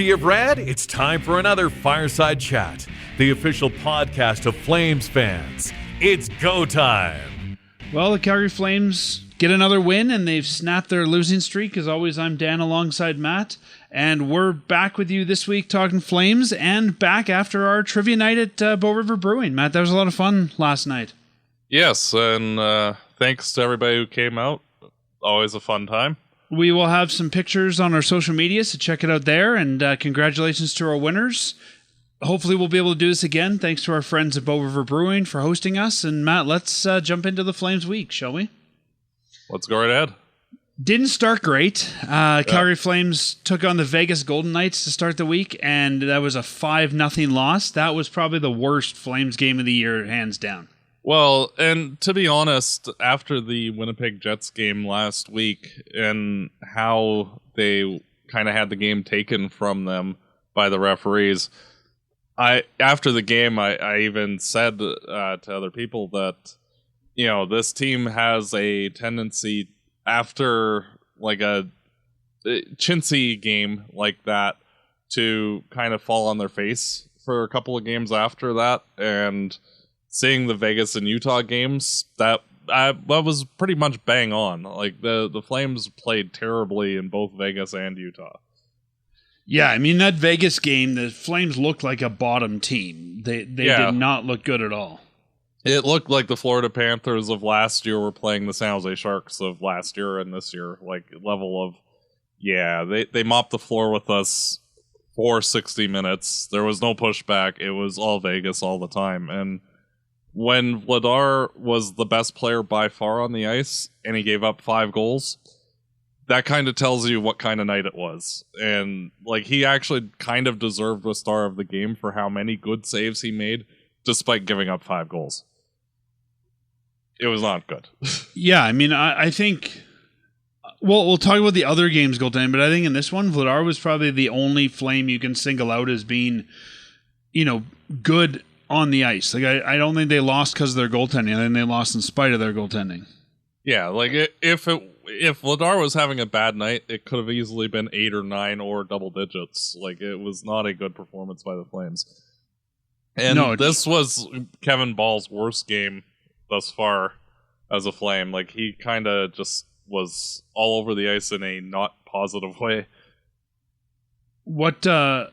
Sea of Red, it's time for another Fireside Chat, the official podcast of Flames fans. It's go time. Well, the Calgary Flames get another win, and they've snapped their losing streak. As always, I'm Dan alongside Matt, and we're back with you this week talking Flames, and back after our trivia night at Bow River Brewing. Matt, that was a lot of fun last night. Yes, and thanks to everybody who came out. Always a fun time. We will have some pictures on our social media, so check it out there, and congratulations to our winners. Hopefully we'll be able to do this again. Thanks to our friends at Bow River Brewing for hosting us. And Matt, let's jump into the Flames week, shall we? Let's go right ahead. Didn't start great. Calgary Flames took on the Vegas Golden Knights to start the week, and that was a 5-0 loss. That was probably the worst Flames game of the year, hands down. Well, and to be honest, after the Winnipeg Jets game last week and how they kind of had the game taken from them by the referees, after the game, I even said to other people that, you know, this team has a tendency after like a chintzy game like that to kind of fall on their face for a couple of games after that. And seeing the Vegas and Utah games, that was pretty much bang on. Like the Flames played terribly in both Vegas and Utah. Yeah, I mean, that Vegas game, the Flames looked like a bottom team. They did not look good at all. It looked like the Florida Panthers of last year were playing the San Jose Sharks of last year and this year. Like, level of, they mopped the floor with us for 60 minutes. There was no pushback. It was all Vegas all the time. And when Vladar was the best player by far on the ice and he gave up 5 goals, that kind of tells you what kind of night it was. And like, he actually kind of deserved the star of the game for how many good saves he made despite giving up 5 goals. It was not good. Yeah, I mean, I think, well, we'll talk about the other games goaltending, but I think in this one, Vladar was probably the only Flame you can single out as being, you know, good on the ice. Like, I don't think they lost because of their goaltending. I think they lost in spite of their goaltending. Yeah, like if Vladar was having a bad night, it could have easily been 8 or 9 or double digits. Like, it was not a good performance by the Flames. And this was Kevin Ball's worst game thus far as a Flame. Like, he kind of just was all over the ice in a not positive way. What about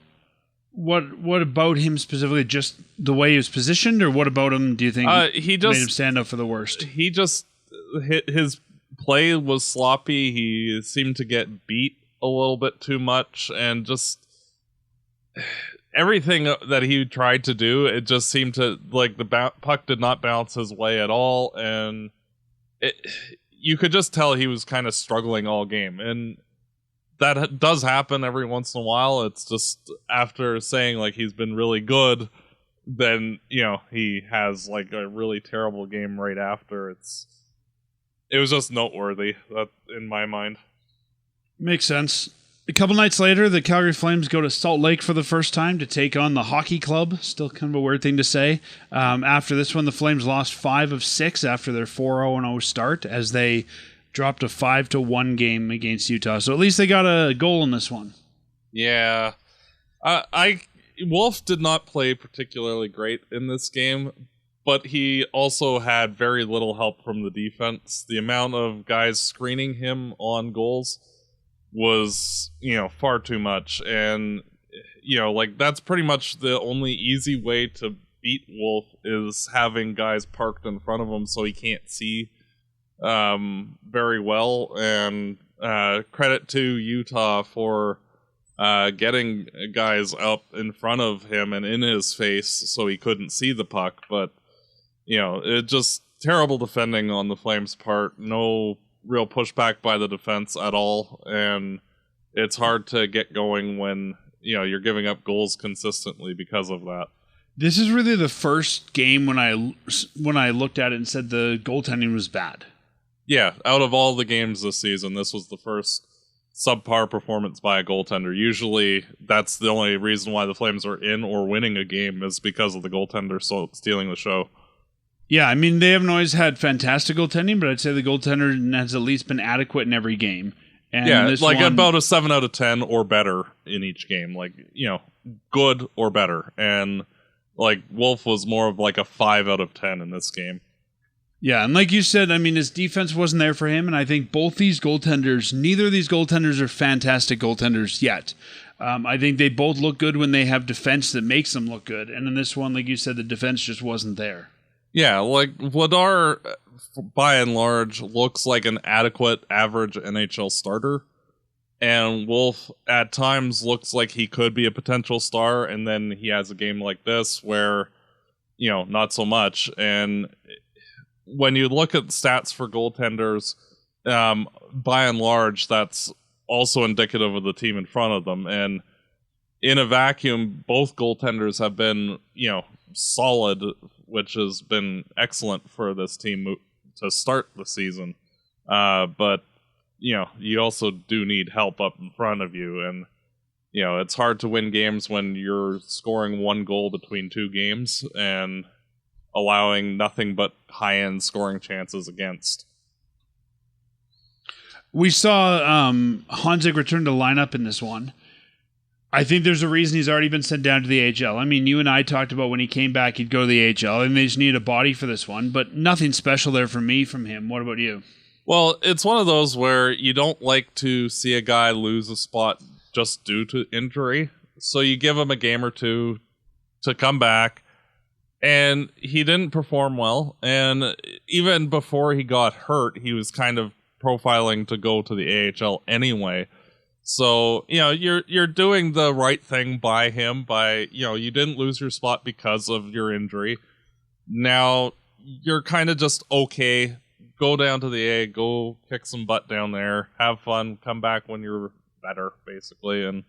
him specifically? Just the way he was positioned, or what about him do you think made him stand up for the worst? He just his play was sloppy. He seemed to get beat a little bit too much, and just everything that he tried to do, it just seemed to, like, the puck did not bounce his way at all, and you could just tell he was kind of struggling all game. And that does happen every once in a while. It's just after saying like he's been really good, then, you know, he has like a really terrible game right after. It was just noteworthy, that in my mind. Makes sense. A couple nights later, the Calgary Flames go to Salt Lake for the first time to take on the hockey club. Still kind of a weird thing to say. After this one, the Flames lost 5 of 6 after their 4-0-0 start, as they dropped a 5-1 game against Utah. So at least they got a goal in this one. Yeah. Wolf did not play particularly great in this game, but he also had very little help from the defense. The amount of guys screening him on goals was, you know, far too much. And, you know, like, that's pretty much the only easy way to beat Wolf, is having guys parked in front of him so he can't see very well. And credit to Utah for getting guys up in front of him and in his face so he couldn't see the puck. But, you know, it just terrible defending on the Flames' part. No real pushback by the defense at all, and it's hard to get going when, you know, you're giving up goals consistently because of that. This is really the first game when I looked at it and said the goaltending was bad. Yeah, out of all the games this season, this was the first subpar performance by a goaltender. Usually that's the only reason why the Flames are in or winning a game, is because of the goaltender stealing the show. Yeah, I mean, they haven't always had fantastic goaltending, but I'd say the goaltender has at least been adequate in every game. And yeah, this like one, about a 7 out of 10 or better in each game. Like, good or better. And like Wolf was more of like a 5 out of 10 in this game. Yeah, and like you said, I mean, his defense wasn't there for him, and I think neither of these goaltenders are fantastic goaltenders yet. I think they both look good when they have defense that makes them look good, and in this one, like you said, the defense just wasn't there. Yeah, like Vladar, by and large, looks like an adequate average NHL starter, and Wolf at times looks like he could be a potential star, and then he has a game like this where, not so much, and when you look at stats for goaltenders, by and large, that's also indicative of the team in front of them. And in a vacuum, both goaltenders have been, solid, which has been excellent for this team to start the season. But, you also do need help up in front of you. And, it's hard to win games when you're scoring one goal between two games and allowing nothing but high-end scoring chances against. We saw Honzek return to lineup in this one. I think there's a reason he's already been sent down to the AHL. I mean, you and I talked about when he came back, he'd go to the AHL, and they just need a body for this one, but nothing special there from him. What about you? Well, it's one of those where you don't like to see a guy lose a spot just due to injury, so you give him a game or two to come back. And he didn't perform well. And even before he got hurt, he was kind of profiling to go to the AHL anyway. So, you're doing the right thing by him by, you didn't lose your spot because of your injury. Now, you're kind of just okay. Go down to the A, go kick some butt down there, have fun, come back when you're better, basically. And,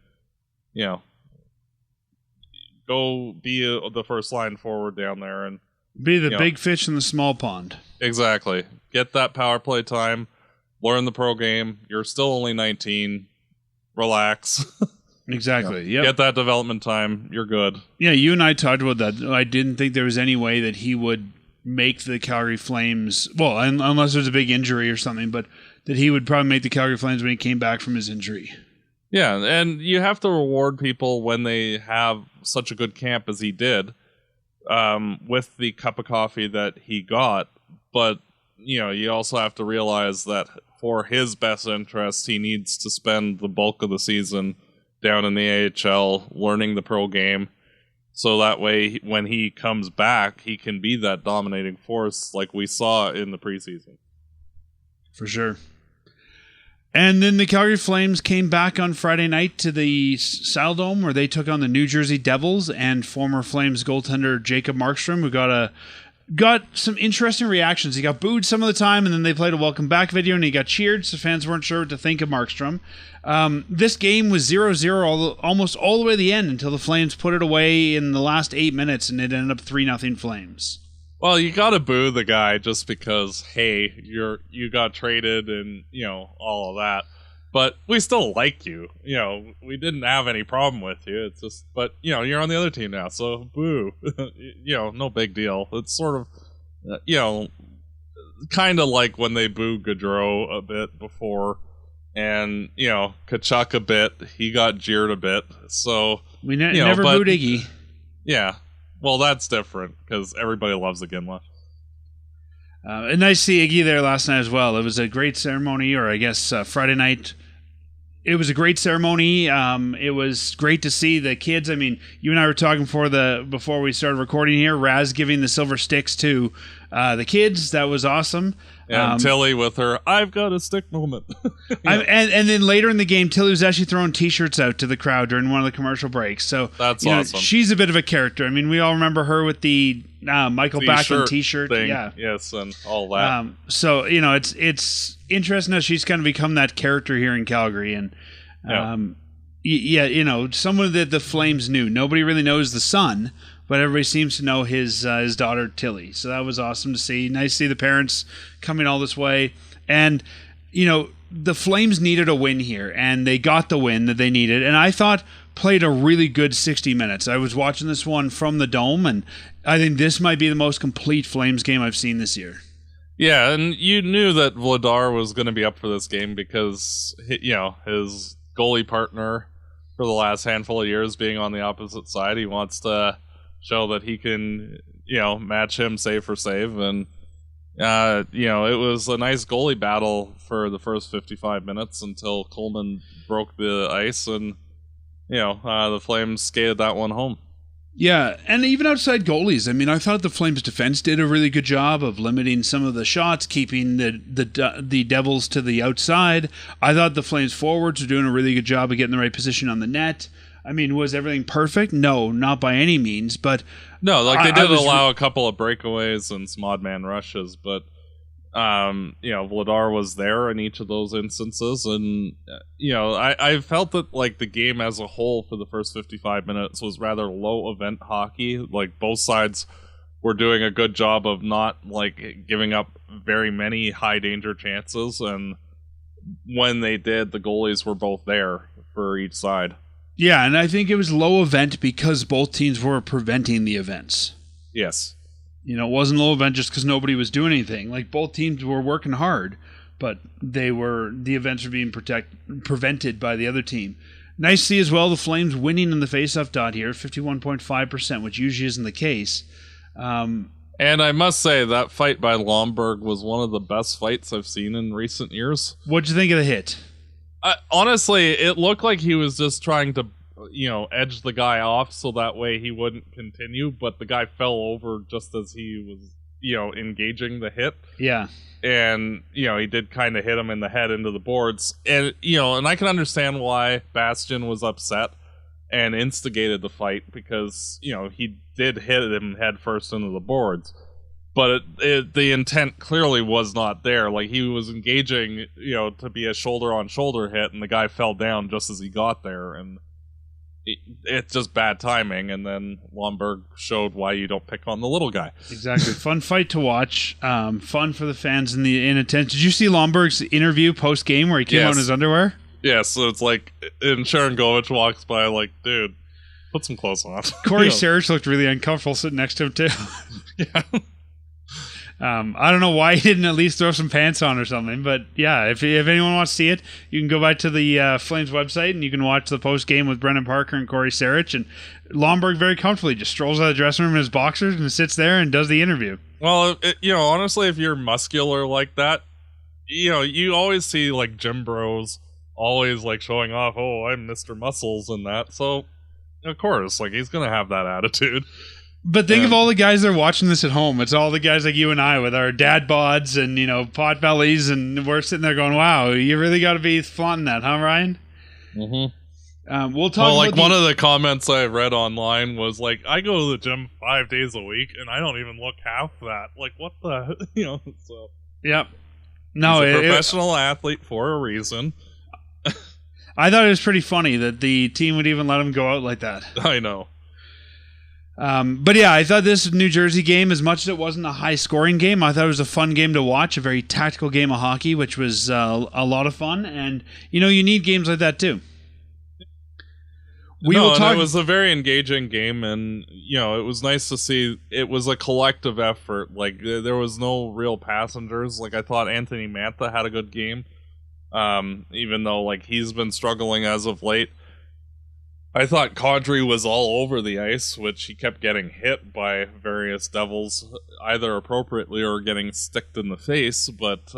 go be the first line forward down there and be the big fish in the small pond. Exactly. Get that power play time. Learn the pro game. You're still only 19. Relax. Exactly. Yeah. Get that development time. You're good. Yeah, you and I talked about that. I didn't think there was any way that he would make the Calgary Flames. Well, unless there's a big injury or something, but that he would probably make the Calgary Flames when he came back from his injury. Yeah, and you have to reward people when they have such a good camp as he did, with the cup of coffee that he got. But, you also have to realize that for his best interest, he needs to spend the bulk of the season down in the AHL, learning the pro game. So that way, when he comes back, he can be that dominating force like we saw in the preseason. For sure. And then the Calgary Flames came back on Friday night to the Saddledome where they took on the New Jersey Devils and former Flames goaltender Jacob Markstrom, who got some interesting reactions. He got booed some of the time, and then they played a welcome back video, and he got cheered, so fans weren't sure what to think of Markstrom. This game was 0-0 almost all the way to the end until the Flames put it away in the last 8 minutes, and it ended up 3-0 Flames. Well, you gotta boo the guy just because, hey, you got traded and, all of that. But we still like you. We didn't have any problem with you. It's just, but, you're on the other team now, so boo. No big deal. It's sort of, kind of like when they booed Gaudreau a bit before, and, Kachuk a bit. He got jeered a bit. So, we never booed Iggy. Yeah. Well, that's different, because everybody loves Iginla. And nice to see Iggy there last night as well. It was a great ceremony, or I guess Friday night. It was a great ceremony. It was great to see the kids. I mean, you and I were talking before we started recording here, Raz giving the silver sticks to the kids. That was awesome. And Tilly with her, I've got a stick moment. And then later in the game, Tilly was actually throwing T-shirts out to the crowd during one of the commercial breaks. So that's awesome. She's a bit of a character. I mean, we all remember her with the Michael Backlund T-shirt thing. Yeah. Yes, and all that. So, it's interesting that she's kind of become that character here in Calgary. And, someone that the Flames knew. Nobody really knows the son, but everybody seems to know his daughter, Tilly. So that was awesome to see. Nice to see the parents coming all this way. And, the Flames needed a win here, and they got the win that they needed. And I thought played a really good 60 minutes. I was watching this one from the Dome, and I think this might be the most complete Flames game I've seen this year. Yeah, and you knew that Vladar was going to be up for this game because, his goalie partner for the last handful of years being on the opposite side, he wants to show that he can, match him save for save. And, it was a nice goalie battle for the first 55 minutes until Coleman broke the ice and, the Flames skated that one home. Yeah, and even outside goalies, I mean, I thought the Flames' defense did a really good job of limiting some of the shots, keeping the Devils to the outside. I thought the Flames forwards were doing a really good job of getting the right position on the net. I mean, was everything perfect? No, not by any means, but... No, they did allow a couple of breakaways and some odd man rushes, but... Vladar was there in each of those instances, and I felt that the game as a whole for the first 55 minutes was rather low event hockey. Like both sides were doing a good job of not giving up very many high danger chances, and when they did, the goalies were both there for each side. Yeah, and I think it was low event because both teams were preventing the events. Yes. It wasn't low event just because nobody was doing anything. Both teams were working hard, but the events were being prevented by the other team. Nice to see as well the Flames winning in the faceoff dot here, 51.5%, which usually isn't the case. And I must say that fight by Lomberg was one of the best fights I've seen in recent years. What'd you think of the hit? Honestly, it looked like he was just trying to edge the guy off so that way he wouldn't continue, but the guy fell over just as he was, engaging the hit. Yeah. And, he did kind of hit him in the head into the boards. And, and I can understand why Bastian was upset and instigated the fight because, he did hit him head first into the boards. But the intent clearly was not there. He was engaging, to be a shoulder-on-shoulder hit, and the guy fell down just as he got there, and it's just bad timing, and then Lomberg showed why you don't pick on the little guy. Exactly. Fun fight to watch. Fun for the fans in attendance. Did you see Lomberg's interview post-game where he came out in his underwear? Yeah, so it's and Sharon Govich walks by dude, put some clothes on. Corey Sarich looked really uncomfortable sitting next to him, too. Yeah. I don't know why he didn't at least throw some pants on or something, but yeah, if anyone wants to see it, you can go back to the Flames website and you can watch the post game with Brendan Parker and Corey Sarich, and Lomberg very comfortably just strolls out of the dressing room in his boxers and sits there and does the interview. Well, honestly, if you're muscular like that, you always see gym bros always showing off, oh, I'm Mr. Muscles and that, so of course, he's gonna have that attitude. But think of all the guys that are watching this at home. It's all the guys like you and I with our dad bods and, pot bellies, and we're sitting there going, wow, you really got to be flaunting that, huh, Ryan? Mm-hmm. We'll talk about one of the comments I read online was I go to the gym 5 days a week and I don't even look half that. What the, so. Yep. No, he's a professional athlete for a reason. I thought it was pretty funny that the team would even let him go out like that. I know. But yeah, I thought this New Jersey game, as much as it wasn't a high-scoring game, I thought it was a fun game to watch, a very tactical game of hockey, which was a lot of fun. And, you need games like that, too. It was a very engaging game, and, it was nice to see it was a collective effort. There was no real passengers. I thought Anthony Mantha had a good game, even though, he's been struggling as of late. I thought Kadri was all over the ice, which he kept getting hit by various Devils, either appropriately or getting sticked in the face. But,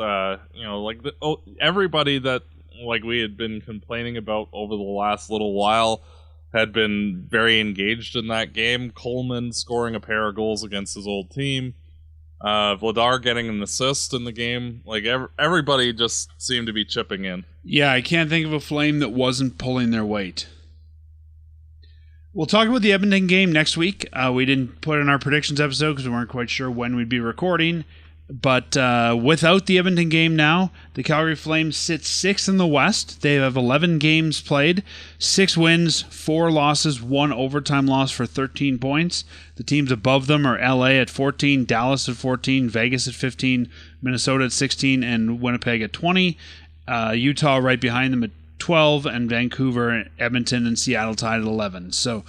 everybody that, we had been complaining about over the last little while had been very engaged in that game. Coleman scoring a pair of goals against his old team. Vladar getting an assist in the game. Everybody just seemed to be chipping in. Yeah, I can't think of a Flame that wasn't pulling their weight. We'll talk about the Edmonton game next week. We didn't put in our predictions episode because we weren't quite sure when we'd be recording. But without the Edmonton game now, the Calgary Flames sit 6th in the West. They have 11 games played, 6 wins, 4 losses, 1 overtime loss for 13 points. The teams above them are LA at 14, Dallas at 14, Vegas at 15, Minnesota at 16, and Winnipeg at 20. Utah right behind them at 12, and Vancouver, Edmonton, and Seattle tied at 11. So,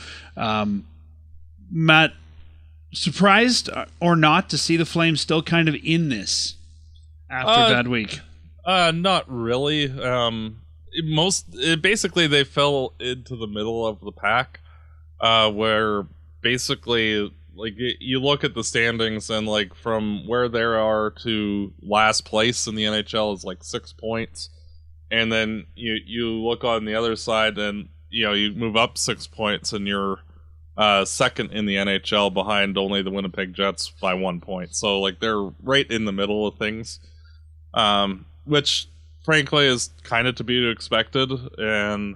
Matt, surprised or not to see the Flames still kind of in this? after that week? Not really. Basically they fell into the middle of the pack, where basically like you look at the standings and like from where they are to last place in the NHL is like 6 points, and then you look on the other side and you move up 6 points and you're second in the NHL behind only the Winnipeg Jets by 1 point. So like they're right in the middle of things, which frankly is kind of to be expected. And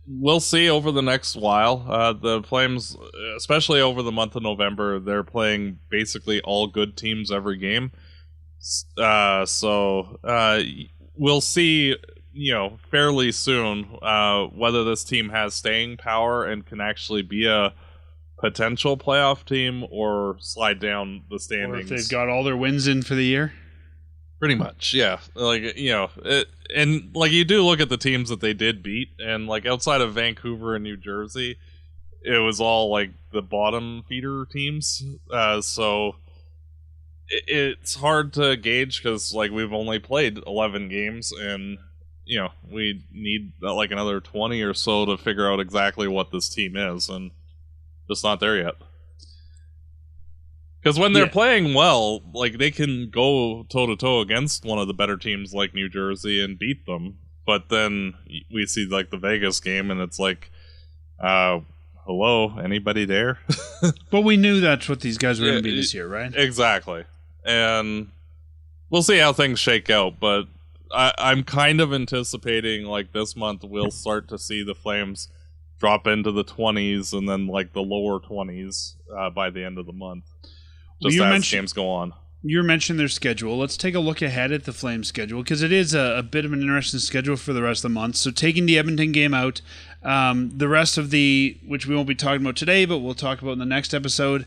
we'll see over the next while. The Flames, especially over the month of November, they're playing basically all good teams every game. So we'll see fairly soon whether this team has staying power and can actually be a potential playoff team or slide down the standings. Or if they've got all their wins in for the year. Pretty much, yeah. Like and like you do look at the teams that they did beat, and like outside of Vancouver and New Jersey, it was all like the bottom feeder teams. So it's hard to gauge because like we've only played 11 games and we need like another 20 or so to figure out exactly what this team is, and just not there yet. Because when they're playing well, like they can go toe to toe against one of the better teams like New Jersey and beat them. But then we see like the Vegas game, and it's like, hello, anybody there? But we knew that's what these guys were going to be this year, right? Exactly, and we'll see how things shake out. But I'm kind of anticipating like this month we'll start to see the Flames drop into the 20s and then like the lower 20s by the end of the month. Just as games go on. You mentioned their schedule. Let's take a look ahead at the Flames schedule because it is a bit of an interesting schedule for the rest of the month. So taking the Edmonton game out, the rest of which we won't be talking about today, but we'll talk about in the next episode,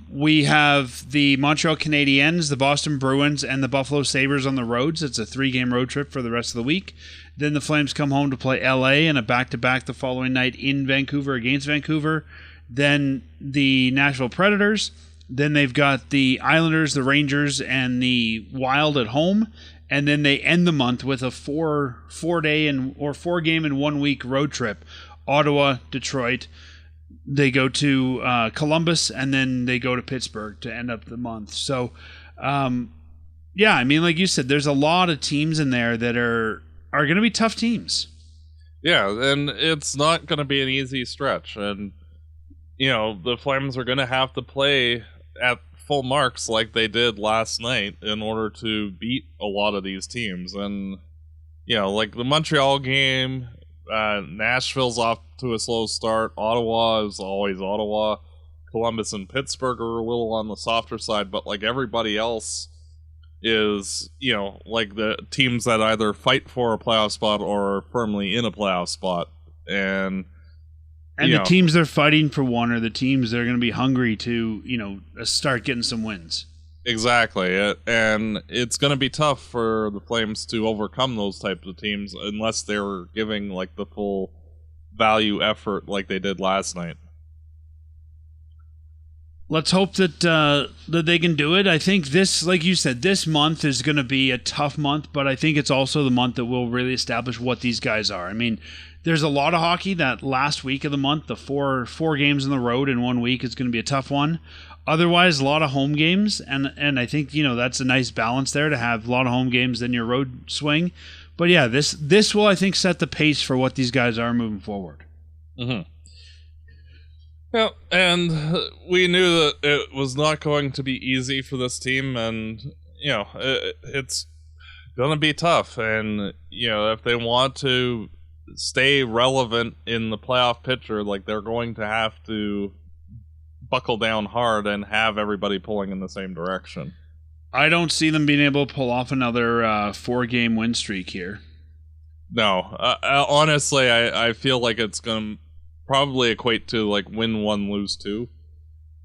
we have the Montreal Canadiens, the Boston Bruins, and the Buffalo Sabres on the roads. It's a 3-game road trip for the rest of the week. Then the Flames come home to play LA and a back-to-back the following night in Vancouver against Vancouver. Then the Nashville Predators. Then they've got the Islanders, the Rangers, and the Wild at home. And then they end the month with a 4-game and 1 week road trip. Ottawa, Detroit. They go to Columbus, and then they go to Pittsburgh to end up the month. So, I mean, like you said, there's a lot of teams in there that are going to be tough teams. Yeah, and it's not going to be an easy stretch. And, the Flames are going to have to play at full marks like they did last night in order to beat a lot of these teams. And like the Montreal game, Nashville's off to a slow start. Ottawa is always Ottawa. Columbus and Pittsburgh are a little on the softer side, but like everybody else is like the teams that either fight for a playoff spot or are firmly in a playoff spot. And the teams they're fighting for one are the teams that are going to be hungry to, start getting some wins. Exactly. And it's going to be tough for the Flames to overcome those types of teams unless they're giving like the full value effort like they did last night. Let's hope that they can do it. I think this, like you said, this month is going to be a tough month, but I think it's also the month that will really establish what these guys are. I mean, there's a lot of hockey that last week of the month, the four games on the road in 1 week is going to be a tough one. Otherwise, a lot of home games, and I think that's a nice balance there to have a lot of home games than your road swing. But yeah, this will I think set the pace for what these guys are moving forward. Mm-hmm. Yeah, and we knew that it was not going to be easy for this team, and it's going to be tough. And if they want to stay relevant in the playoff picture, like they're going to have to buckle down hard and have everybody pulling in the same direction. I don't see them being able to pull off another 4-game win streak here. No, honestly, I feel like it's going to probably equate to like win 1, lose 2.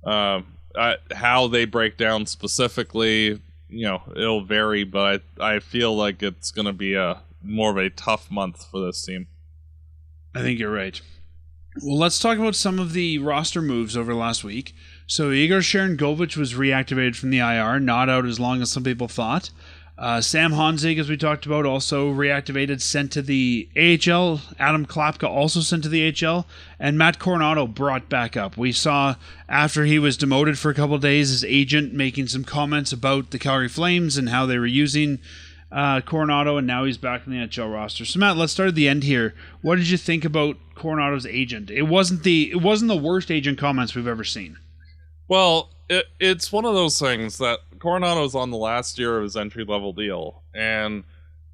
How they break down specifically, it'll vary, but I feel like it's going to be more of a tough month for this team. I think you're right. Well, let's talk about some of the roster moves over the last week. So Igor Sharangovich was reactivated from the IR, not out as long as some people thought. Sam Honzig, as we talked about, also reactivated, sent to the AHL. Adam Klapka also sent to the AHL. And Matt Coronado brought back up. We saw, after he was demoted for a couple of days, his agent making some comments about the Calgary Flames and how they were using Coronado, and now he's back in the NHL roster. So Matt, let's start at the end here. What did you think about Coronado's agent? It wasn't the worst agent comments we've ever seen. Well, it's one of those things that Coronado's on the last year of his entry-level deal, and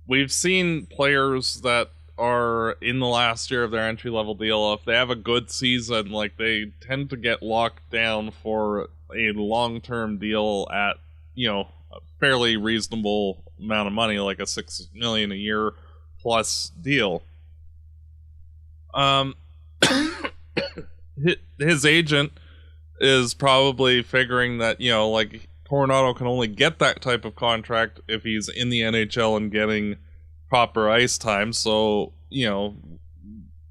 we've seen players that are in the last year of their entry-level deal, if they have a good season, like, they tend to get locked down for a long-term deal at, a fairly reasonable amount of money, like a $6 million a year plus deal. His agent is probably figuring that, Coronado can only get that type of contract if he's in the NHL and getting proper ice time. So,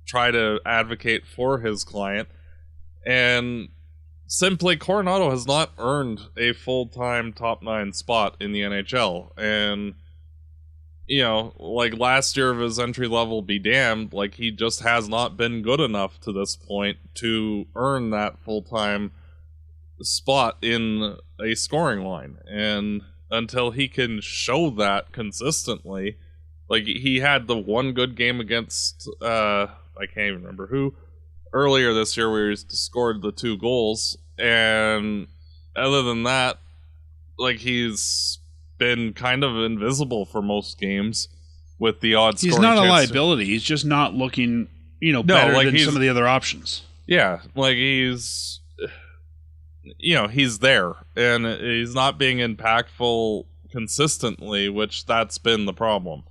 try to advocate for his client. And simply, Coronado has not earned a full-time top 9 spot in the NHL. And, last year of his entry level be damned, he just has not been good enough to this point to earn that full-time spot in a scoring line. And until he can show that consistently, he had the one good game against I can't even remember who earlier this year where he scored the 2 goals, and other than that, he's been kind of invisible for most games with the odd scoring. He's not chance. A liability. He's just not looking better than some of the other options. Yeah, he's there, and he's not being impactful consistently, which that's been the problem.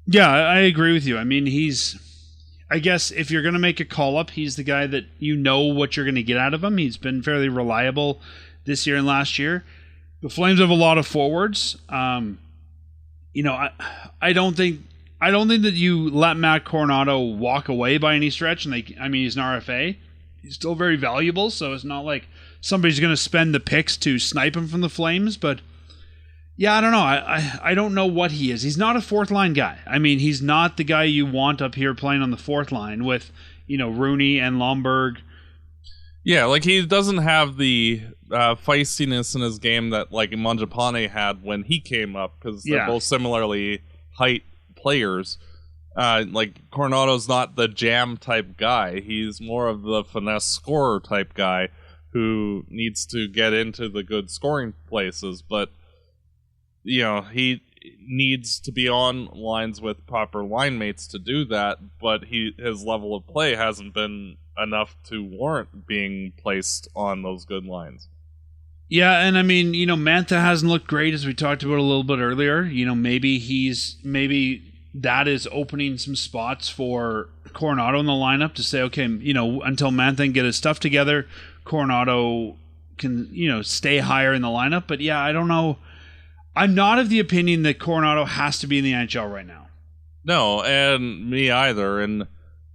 Yeah, I agree with you. I mean, I guess if you're going to make a call-up, he's the guy that what you're going to get out of him. He's been fairly reliable this year and last year. The Flames have a lot of forwards. I don't think that you let Matt Coronado walk away by any stretch. And he's an RFA. He's still very valuable, so it's not like somebody's going to spend the picks to snipe him from the Flames. But yeah, I don't know. I don't know what he is. He's not a fourth line guy. I mean, he's not the guy you want up here playing on the fourth line with, Rooney and Lomberg. Yeah, he doesn't have the feistiness in his game that Mangiapane had when he came up, because they're both similarly height players. Coronado's not the jam type guy. He's more of the finesse scorer type guy who needs to get into the good scoring places, but he needs to be on lines with proper line mates to do that, but his level of play hasn't been enough to warrant being placed on those good lines. Yeah, and I mean, Mantha hasn't looked great, as we talked about a little bit earlier. Maybe that is opening some spots for Coronado in the lineup to say, okay, until Mantha can get his stuff together, Coronado can, stay higher in the lineup. But yeah, I don't know. I'm not of the opinion that Coronado has to be in the NHL right now. No, and me either. And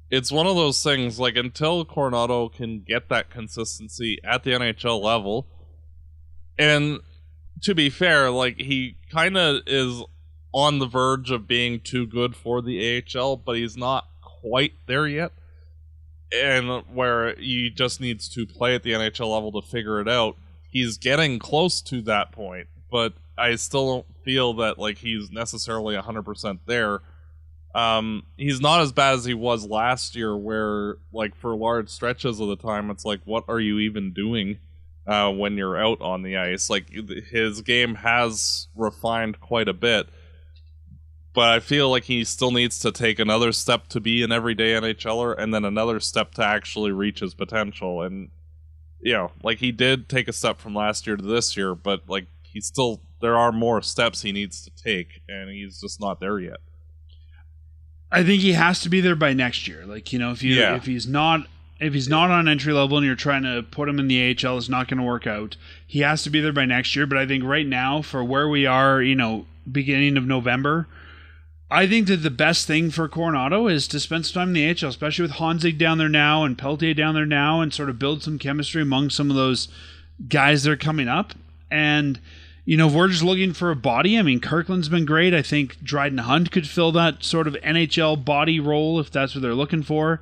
it's one of those things, until Coronado can get that consistency at the NHL level, and to be fair, he kind of is on the verge of being too good for the AHL, but he's not quite there yet. And where he just needs to play at the NHL level to figure it out. He's getting close to that point, but I still don't feel that he's necessarily 100% there. He's not as bad as he was last year, where for large stretches of the time, it's what are you even doing when you're out on the ice? His game has refined quite a bit, but I feel he still needs to take another step to be an everyday NHLer, and then another step to actually reach his potential. And he did take a step from last year to this year, but there are more steps he needs to take, and he's just not there yet. I think he has to be there by next year. If he's not on entry level and you're trying to put him in the AHL, it's not going to work out. He has to be there by next year. But I think right now, for where we are, beginning of November, I think that the best thing for Coronado is to spend some time in the AHL, especially with Honzig down there now and Peltier down there now, and sort of build some chemistry among some of those guys that are coming up. And, if we're just looking for a body, I mean, Kirkland's been great. I think Dryden Hunt could fill that sort of NHL body role if that's what they're looking for.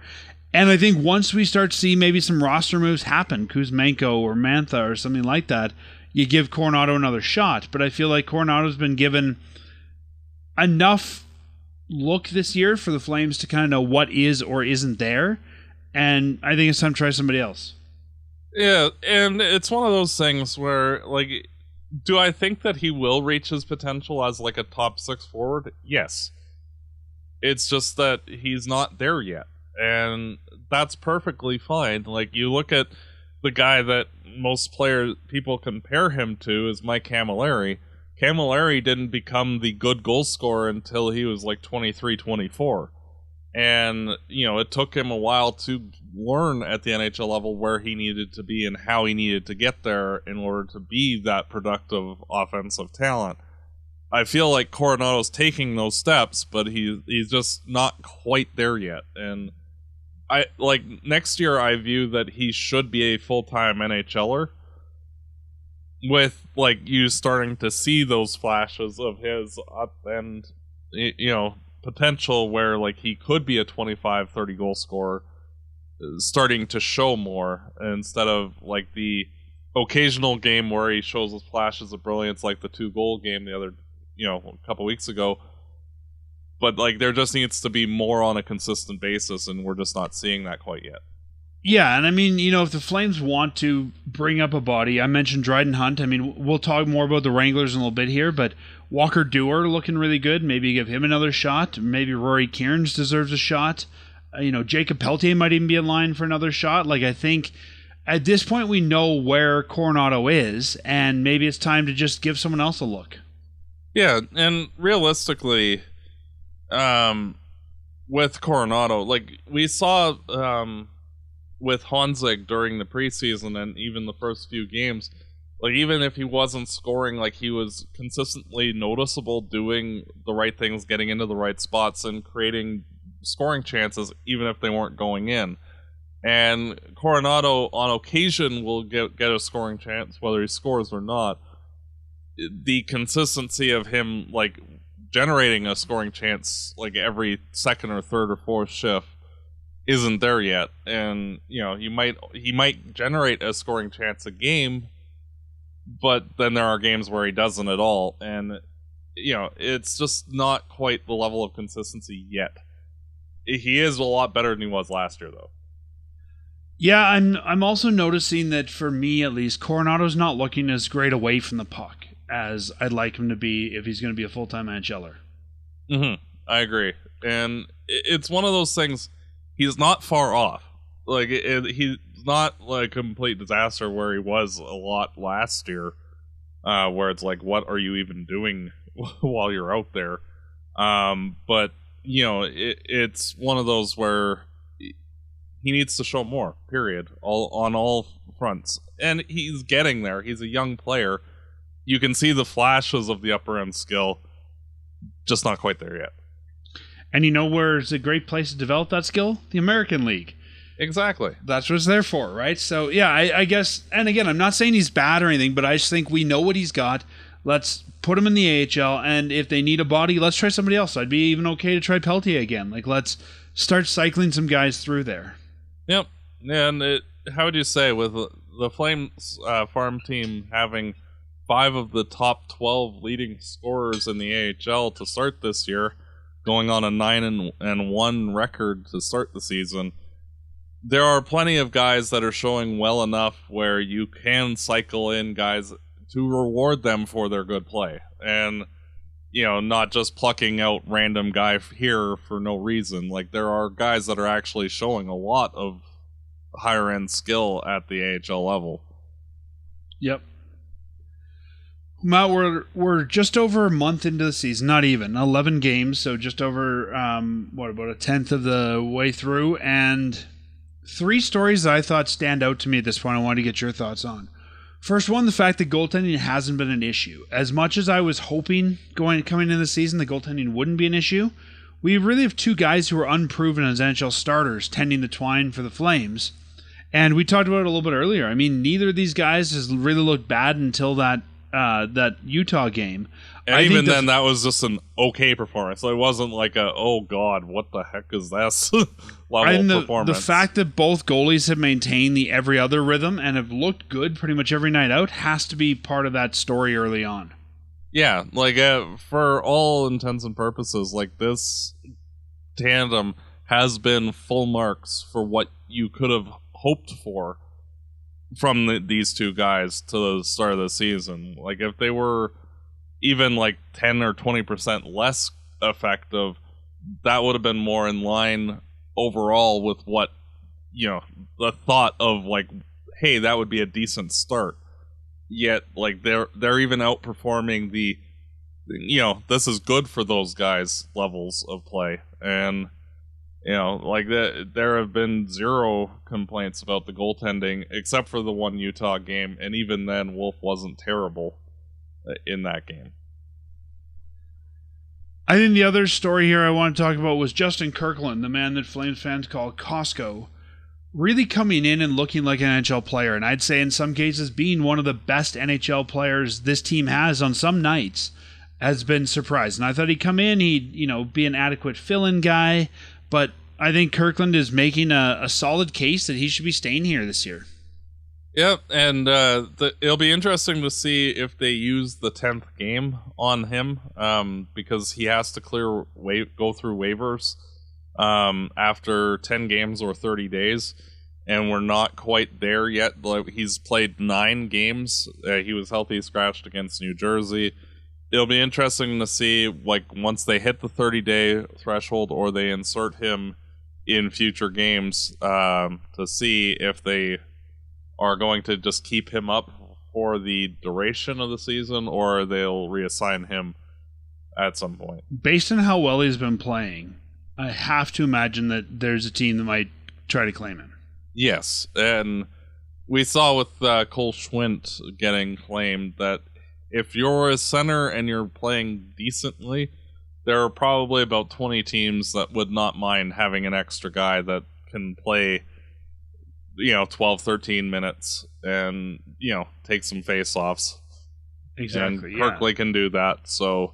And I think once we start to see maybe some roster moves happen, Kuzmenko or Mantha or something like that, you give Coronado another shot. But I feel like Coronado's been given enough look this year for the Flames to kind of know what is or isn't there. And I think it's time to try somebody else. Yeah, and it's one of those things where, do I think that he will reach his potential as, a top 6 forward? Yes. It's just that he's not there yet. And that's perfectly fine. You look at the guy that most people compare him to is Mike Camilleri. Camilleri didn't become the good goal scorer until he was 23, 24. And, it took him a while to learn at the NHL level where he needed to be and how he needed to get there in order to be that productive offensive talent. I feel like Coronado's taking those steps, but he's just not quite there yet. And next year I view that he should be a full-time NHLer, with you starting to see those flashes of his up and potential where he could be a 25-30 goal scorer starting to show more, instead of the occasional game where he shows us flashes of brilliance, like the 2-goal game the other a couple weeks ago. But there just needs to be more on a consistent basis, and we're just not seeing that quite yet. Yeah, and I mean, if the Flames want to bring up a body, I mentioned Dryden Hunt. I mean, we'll talk more about the Wranglers in a little bit here, but Walker Dewar looking really good. Maybe give him another shot. Maybe Rory Kearns deserves a shot. Jacob Peltier might even be in line for another shot. I think at this point we know where Coronado is, and maybe it's time to just give someone else a look. Yeah, and realistically, with Coronado, we saw with Honzig during the preseason and even the first few games, even if he wasn't scoring, he was consistently noticeable doing the right things, getting into the right spots, and creating scoring chances, even if they weren't going in. And Coronado, on occasion, will get a scoring chance, whether he scores or not. The consistency of him, generating a scoring chance, every second or third or fourth shift, isn't there yet. And he might generate a scoring chance a game, but then there are games where he doesn't at all, and it's just not quite the level of consistency yet. He is a lot better than he was last year, though. Yeah, I'm also noticing that, for me at least, Coronado's not looking as great away from the puck as I'd like him to be if he's going to be a full-time NHLer. I agree. And it's one of those things, he's not far off. He's not a complete disaster where he was a lot last year, where it's what are you even doing while you're out there? But, it's one of those where he needs to show more, period, on all fronts. And he's getting there. He's a young player. You can see the flashes of the upper end skill, just not quite there yet. And where it's a great place to develop that skill? The American League. Exactly. That's what it's there for, right? So, yeah, I guess, and again, I'm not saying he's bad or anything, but I just think we know what he's got. Let's put him in the AHL, and if they need a body, let's try somebody else. I'd be even okay to try Peltier again. Let's start cycling some guys through there. Yep. And how would you say, with the Flames farm team having 5 of the top 12 leading scorers in the AHL to start this year, going on a 9-1 record to start the season, there are plenty of guys that are showing well enough where you can cycle in guys to reward them for their good play, and not just plucking out random guy here for no reason. There are guys that are actually showing a lot of higher end skill at the AHL level. Yep. Matt, we're just over a month into the season, not even 11 games, so just over about a tenth of the way through, and 3 stories that I thought stand out to me at this point I wanted to get your thoughts on. First one, the fact that goaltending hasn't been an issue. As much as I was hoping coming into the season the goaltending wouldn't be an issue, we really have two guys who are unproven as NHL starters tending the twine for the Flames. And we talked about it a little bit earlier. I mean, neither of these guys has really looked bad until that Utah game. And even then, that was just an okay performance. So it wasn't like oh God, what the heck is this level performance. The fact that both goalies have maintained the every other rhythm and have looked good pretty much every night out has to be part of that story early on. Yeah, like for all intents and purposes, like this tandem has been full marks for what you could have hoped for from these two guys to the start of the season. Like if they were even like 10 or 20% less effective, that would have been more in line overall with what, the thought of like, hey, that would be a decent start. Yet like they're even outperforming the this is good for those guys levels of play. And like there have been zero complaints about the goaltending except for the one Utah game, and even then Wolf wasn't terrible in that game. I think the other story here I want to talk about was Justin Kirkland, the man that Flames fans call Costco, really coming in and looking like an NHL player, and I'd say in some cases being one of the best NHL players this team has on some nights has been surprised. And I thought he'd come in, he'd be an adequate fill-in guy, but I think Kirkland is making a solid case that he should be staying here this year. Yep, and it'll be interesting to see if they use the 10th game on him, because he has to go through waivers after 10 games or 30 days, and we're not quite there yet. He's played 9 games. He was healthy scratched against New Jersey. It'll be interesting to see, like, once they hit the 30-day threshold or they insert him in future games, to see if they are going to just keep him up for the duration of the season, or they'll reassign him at some point. Based on how well he's been playing, I have to imagine that there's a team that might try to claim him. Yes, and we saw with Cole Schwindt getting claimed that if you're a center and you're playing decently, there are probably about 20 teams that would not mind having an extra guy that can play 12, 13 minutes and, take some face-offs. Exactly, and Kirkley can do that, so,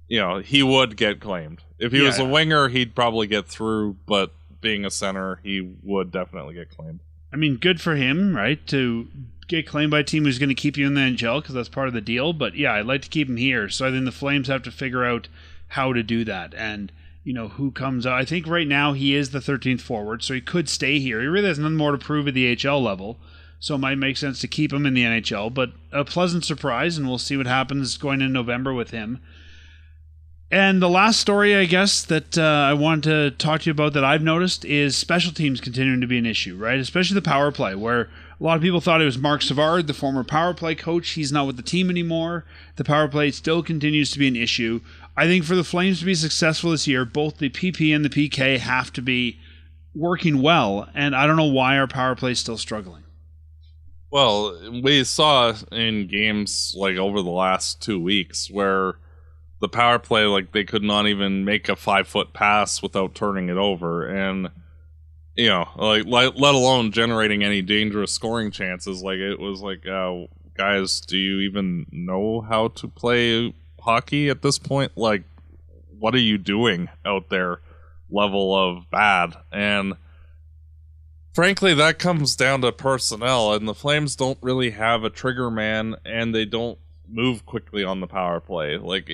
he would get claimed. If he was a winger, he'd probably get through, but being a center, he would definitely get claimed. I mean, good for him, right, to get claimed by a team who's going to keep you in the NHL, because that's part of the deal, but yeah, I'd like to keep him here, so I think the Flames have to figure out how to do that, and who comes out. I think right now he is the 13th forward, so he could stay here. He really has nothing more to prove at the AHL level, so it might make sense to keep him in the NHL, but a pleasant surprise, and we'll see what happens going in November with him. And the last story, I guess, that I want to talk to you about that I've noticed is special teams continuing to be an issue, right? Especially the power play, where a lot of people thought it was Mark Savard, the former power play coach. He's not with the team anymore. The power play still continues to be an issue. I think for the Flames to be successful this year, both the PP and the PK have to be working well, and I don't know why our power play is still struggling. Well, we saw in games like over the last 2 weeks where the power play, like, they could not even make a 5-foot pass without turning it over, and let alone generating any dangerous scoring chances. Like, it was like, guys, do you even know how to play hockey at this point? Like, what are you doing out there level of bad? And frankly, that comes down to personnel, and the Flames don't really have a trigger man, and they don't move quickly on the power play. Like,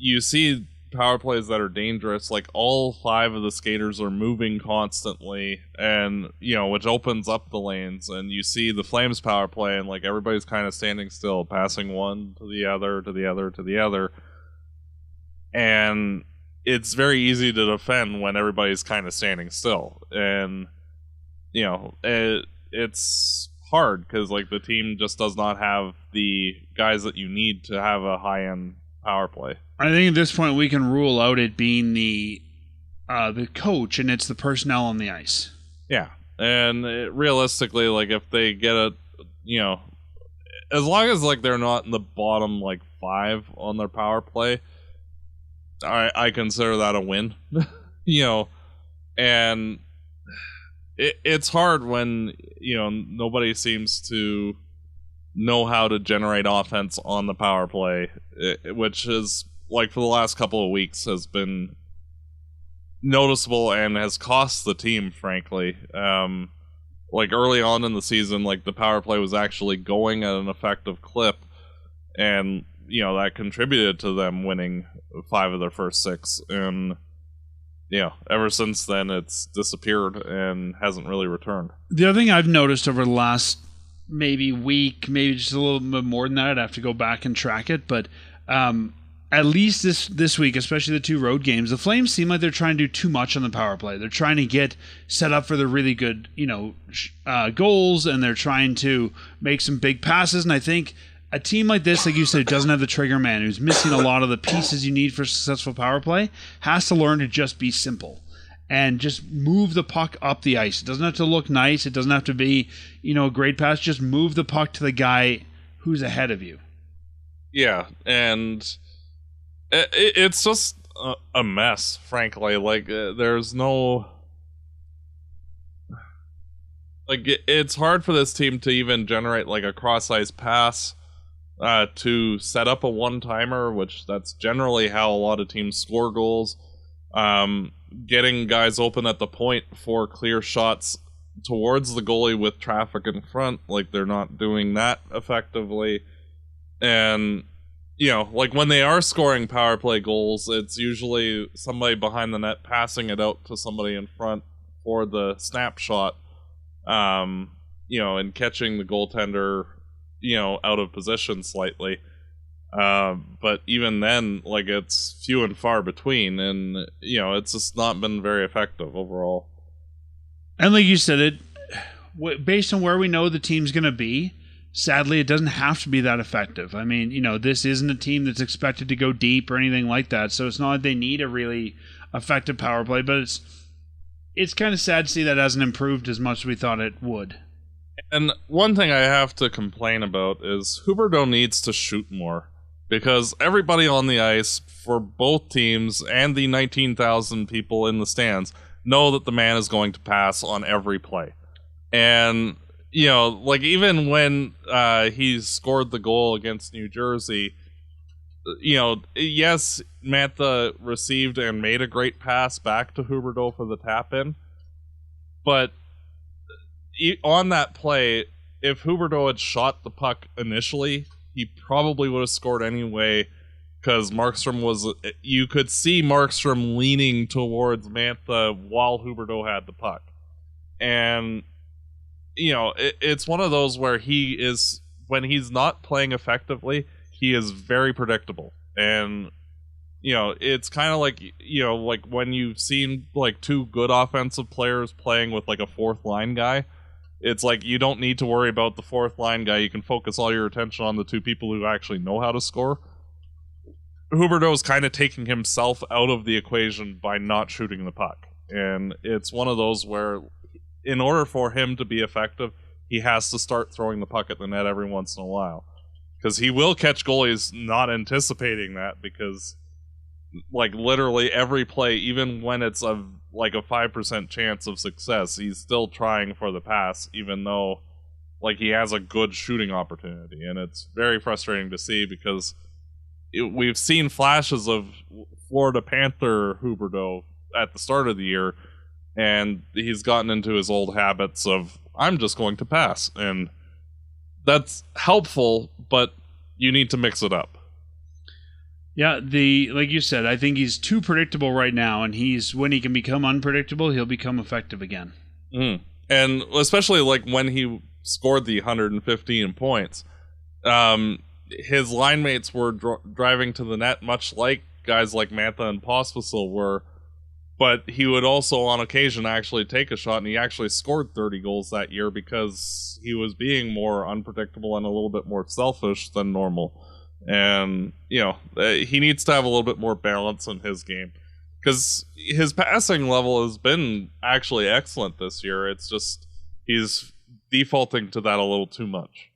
you see power plays that are dangerous, like all 5 of the skaters are moving constantly, and which opens up the lanes, and you see the Flames power play and like everybody's kind of standing still, passing one to the other to the other to the other, and it's very easy to defend when everybody's kind of standing still. And it's hard because like the team just does not have the guys that you need to have a high-end power play. I think at this point we can rule out it being the coach, and it's the personnel on the ice. Yeah, and realistically, like if they get as long as like they're not in the bottom like 5 on their power play, I consider that a win. And it's hard when nobody seems to know how to generate offense on the power play, which is like for the last couple of weeks has been noticeable and has cost the team, frankly. Like early on in the season, like the power play was actually going at an effective clip, and that contributed to them winning 5 of their first 6. And ever since then it's disappeared and hasn't really returned. The other thing I've noticed over the last maybe week, maybe just a little bit more than that, I'd have to go back and track it, but at least this week, especially the 2 road games, the Flames seem like they're trying to do too much on the power play. They're trying to get set up for the really good, goals, and they're trying to make some big passes. And I think a team like this, like you said, doesn't have the trigger man, who's missing a lot of the pieces you need for successful power play, has to learn to just be simple and just move the puck up the ice. It doesn't have to look nice. It doesn't have to be, a great pass. Just move the puck to the guy who's ahead of you. Yeah, and it's just a mess, frankly. Like, there's no... Like, it's hard for this team to even generate, like, a cross-ice pass to set up a one-timer, which that's generally how a lot of teams score goals. Getting guys open at the point for clear shots towards the goalie with traffic in front, like, they're not doing that effectively. And... like when they are scoring power play goals, it's usually somebody behind the net passing it out to somebody in front for the snapshot, and catching the goaltender, out of position slightly. But even then, like, it's few and far between, and, it's just not been very effective overall. And like you said, based on where we know the team's going to be, sadly, it doesn't have to be that effective. I mean, this isn't a team that's expected to go deep or anything like that, so it's not like they need a really effective power play, but it's kind of sad to see that hasn't improved as much as we thought it would. And one thing I have to complain about is Huberdeau needs to shoot more, because everybody on the ice for both teams and the 19,000 people in the stands know that the man is going to pass on every play. And like even when he scored the goal against New Jersey, yes, Mantha received and made a great pass back to Huberdeau for the tap-in, but on that play, if Huberdeau had shot the puck initially, he probably would have scored anyway, because you could see Markstrom leaning towards Mantha while Huberdeau had the puck. And it's one of those where when he's not playing effectively, he is very predictable. And, it's kind of like, like when you've seen like 2 good offensive players playing with like a 4th line guy, it's like you don't need to worry about the 4th line guy. You can focus all your attention on the 2 people who actually know how to score. Huberdeau is kind of taking himself out of the equation by not shooting the puck. And it's one of those where, in order for him to be effective, he has to start throwing the puck at the net every once in a while. Because he will catch goalies not anticipating that, because like literally every play, even when it's like a 5% chance of success, he's still trying for the pass, even though like he has a good shooting opportunity. And it's very frustrating to see, because we've seen flashes of Florida Panther Huberdeau at the start of the year, and he's gotten into his old habits of, I'm just going to pass. And that's helpful, but you need to mix it up. Yeah, like you said, I think he's too predictable right now, and when he can become unpredictable, he'll become effective again. And especially like when he scored the 115 points, his line mates were driving to the net, much like guys like Mantha and Pospisil were, but he would also on occasion actually take a shot, and he actually scored 30 goals that year because he was being more unpredictable and a little bit more selfish than normal. And he needs to have a little bit more balance in his game, because his passing level has been actually excellent this year. It's just he's defaulting to that a little too much.